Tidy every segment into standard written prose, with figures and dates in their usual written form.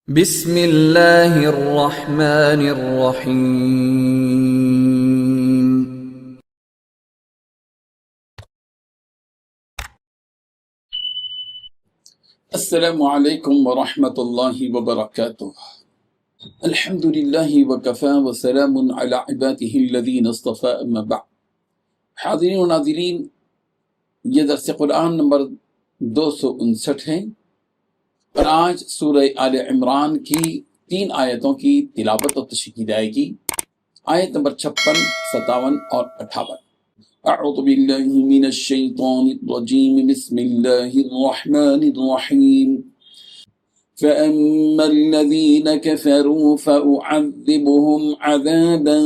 بسم اللہ الرحمن الرحیم۔ السلام علیکم ورحمۃ اللہ وبرکاتہ۔ الحمد للہ وکفی وسلام علی عبادہ الذین اصطفی، اما بعد۔ حاضرین و ناظرین، یہ درس قرآن نمبر 259 ہے اور آج سورہ آل عمران کی 3 آیتوں کی تلاوت و تشریح کی جائے گی۔ آیت نمبر 56، 57 اور 58۔ اعوذ باللہ من الشیطان الرجیم، بسم اللہ الرحمن الرحیم۔ فَأَمَّا الَّذِينَ كَفَرُوا فَأُعَذِّبُهُمْ عَذَابًا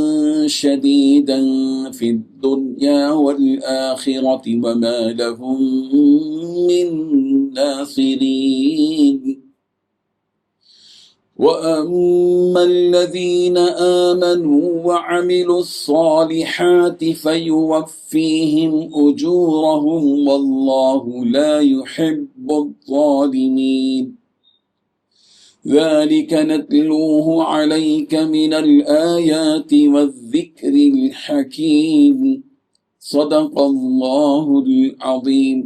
شَدِيدًا فِي الدُّنْيَا وَالْآخِرَةِ وَمَا لَهُم مِّن نَّاصِرِينَ۔ وَأَمَّا الَّذِينَ آمَنُوا وَعَمِلُوا الصَّالِحَاتِ فَيُوَفِّيهِمْ أُجُورَهُمْ وَاللَّهُ لَا يُحِبُّ الظَّالِمِينَ۔ ذَلِكَ نَتْلُوهُ عَلَيْكَ مِنَ الْآيَاتِ وَالذِّكْرِ الْحَكِيمِ۔ صدق اللہ العظیم۔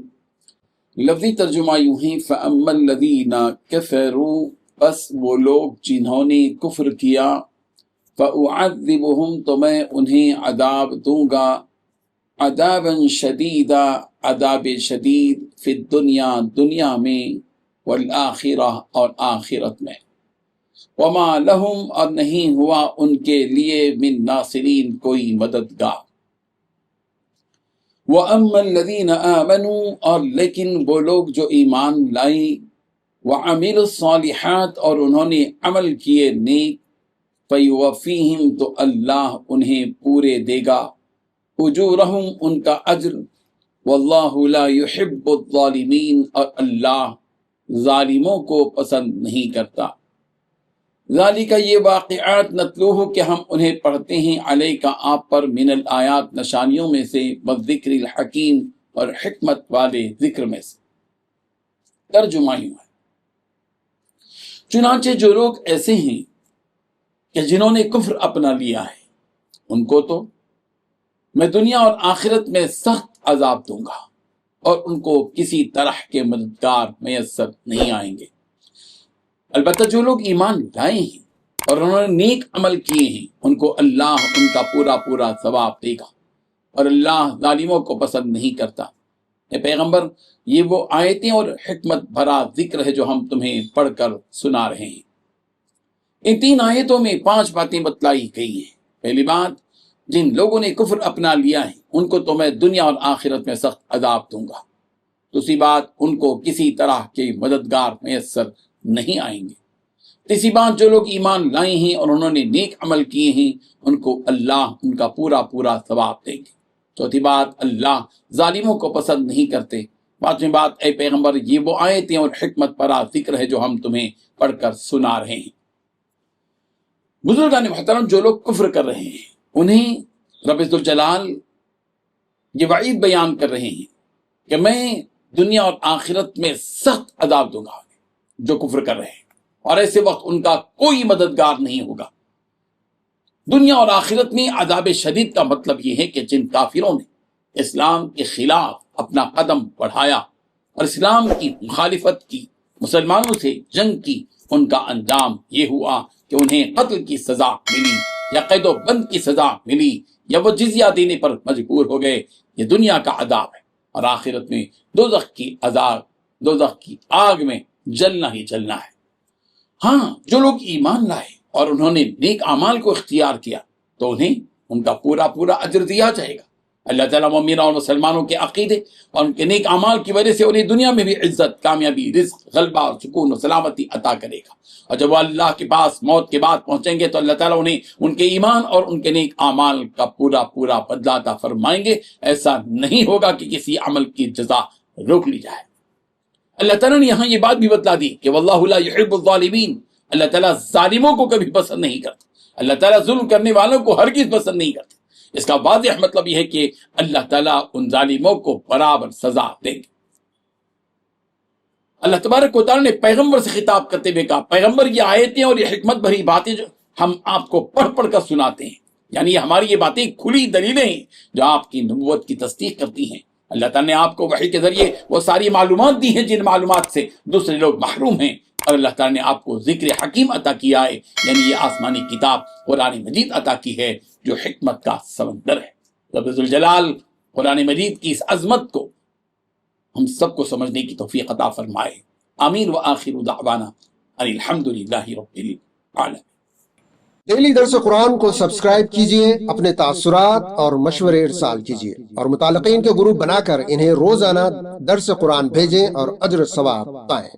لفظی ترجمہ یوں ہے، فَأَمَّا الَّذِينَ كَفَرُوا، بس وہ لوگ جنہوں نے کفر کیا، فَأُعَذِّبُهُمْ، تو میں انہیں عذاب دوں گا، عذابًا شدیدا، عذاب شدید، فی الدنیا، دنیا میں، والآخرہ، اور آخرت میں، وما لہم، اور نہیں ہوا ان کے لیے، من ناصرین، کوئی مددگار۔ وَأَمَّا الَّذِينَ آمَنُوا، اور لیکن وہ لوگ جو ایمان لائے، وَعَمِلُوا الصَّالِحَاتِ، اور انہوں نے عمل کیے نیک، فَيُوَفِّيهِمْ، تو اللہ انہیں پورے دے گا، اجورہم، ان کا اجر، واللہ لا يحب الظالمین، اور اللہ ظالموں کو پسند نہیں کرتا۔ ذالک، یہ واقعات، نتلوہ، کہ ہم انہیں پڑھتے ہیں، علیک، آپ پر، من الآیات، نشانیوں میں سے، والذکر الحکیم، اور حکمت والے ذکر میں سے۔ ترجمہ یوں ہے، چنانچہ جو لوگ ایسے ہیں کہ جنہوں نے کفر اپنا لیا ہے، ان کو تو میں دنیا اور آخرت میں سخت عذاب دوں گا، اور ان کو کسی طرح کے مددگار میسر نہیں آئیں گے۔ البتہ جو لوگ ایمان لائے ہیں اور انہوں نے نیک عمل کیے ہیں، ان کو اللہ ان کا پورا پورا ثواب دے گا، اور اللہ ظالموں کو پسند نہیں کرتا۔ اے پیغمبر، یہ وہ آیتیں اور حکمت بھرا ذکر ہے جو ہم تمہیں پڑھ کر سنا رہے ہیں۔ ان 3 آیتوں میں 5 باتیں بتلائی گئی ہیں۔ پہلی بات، جن لوگوں نے کفر اپنا لیا ہے، ان کو تو میں دنیا اور آخرت میں سخت عذاب دوں گا۔ دوسری بات، ان کو کسی طرح کے مددگار میسر نہیں آئیں گے۔ تیسری بات، جو لوگ ایمان لائے ہیں اور انہوں نے نیک عمل کیے ہیں، ان کو اللہ ان کا پورا پورا ثواب دیں گے۔ چوتھی بات، اللہ ظالموں کو پسند نہیں کرتے۔ پانچویں بات، اے پیغمبر، یہ وہ آیتیں اور حکمت پرا ذکر ہے جو ہم تمہیں پڑھ کر سنا رہے ہیں۔ بزرگان محترم، جو لوگ کفر کر رہے ہیں، انہیں رب ذوالجلال یہ وعید بیان کر رہے ہیں کہ میں دنیا اور آخرت میں سخت عذاب دوں گا جو کفر کر رہے ہیں، اور ایسے وقت ان کا کوئی مددگار نہیں ہوگا۔ دنیا اور آخرت میں عذاب شدید کا مطلب یہ ہے کہ جن کافروں نے اسلام کے خلاف اپنا قدم بڑھایا اور اسلام کی مخالفت کی، مسلمانوں سے جنگ کی، ان کا انجام یہ ہوا کہ انہیں قتل کی سزا ملی، یا قید و بند کی سزا ملی، یا وہ جزیہ دینے پر مجبور ہو گئے۔ یہ دنیا کا عذاب ہے، اور آخرت میں دوزخ کی عذاب، دوزخ کی آگ میں جلنا ہی جلنا ہے۔ ہاں، جو لوگ ایمان لائے اور انہوں نے نیک اعمال کو اختیار کیا، تو انہیں ان کا پورا پورا اجر دیا جائے گا۔ اللہ تعالیٰ مومنوں اور مسلمانوں کے عقیدے اور ان کے نیک اعمال کی وجہ سے انہیں دنیا میں بھی عزت، کامیابی، رزق، غلبہ اور سکون و سلامتی عطا کرے گا، اور جب وہ اللہ کے پاس موت کے بعد پہنچیں گے تو اللہ تعالیٰ انہیں ان کے ایمان اور ان کے نیک اعمال کا پورا پورا بدلہ عطا فرمائیں گے۔ ایسا نہیں ہوگا کہ کسی عمل کی جزا روک لی جائے۔ اللہ تعالیٰ نے یہاں یہ بات بھی بتلا دی کہ واللہ لا يحب الظالمین، اللہ تعالیٰ ظالموں کو کبھی پسند نہیں کرتا، اللہ تعالیٰ ظلم کرنے والوں کو ہرگز پسند نہیں کرتا۔ اس کا واضح مطلب یہ ہے کہ اللہ تعالیٰ ان ظالموں کو برابر سزا دیں گے۔ اللہ تبارک و تعالیٰ نے پیغمبر سے خطاب کرتے ہوئے کہا پیغمبر یہ آیتیں اور یہ حکمت بھری باتیں جو ہم آپ کو پڑھ پڑھ کر سناتے ہیں، یعنی ہماری یہ باتیں کھلی دلیلیں ہیں جو آپ کی نبوت کی تصدیق کرتی ہیں۔ اللہ تعالیٰ نے آپ کو وحی کے ذریعے وہ ساری معلومات دی ہیں جن معلومات سے دوسرے لوگ محروم ہیں، اور اللہ تعالیٰ نے آپ کو ذکر حکیم عطا کیا ہے، یعنی یہ آسمانی کتاب قرآن مجید عطا کی ہے جو حکمت کا سمندر ہے۔ رب ذوالجلال قرآن مجید کی اس عظمت کو ہم سب کو سمجھنے کی توفیق عطا فرمائے۔ آمین وآخر دعوانا ان الحمدللہ رب العالمین۔ ڈیلی درس قرآن کو سبسکرائب کیجئے، اپنے تاثرات اور مشورے ارسال کیجئے، اور متعلقین کے گروپ بنا کر انہیں روزانہ درس قرآن بھیجیں اور اجر ثواب پائیں۔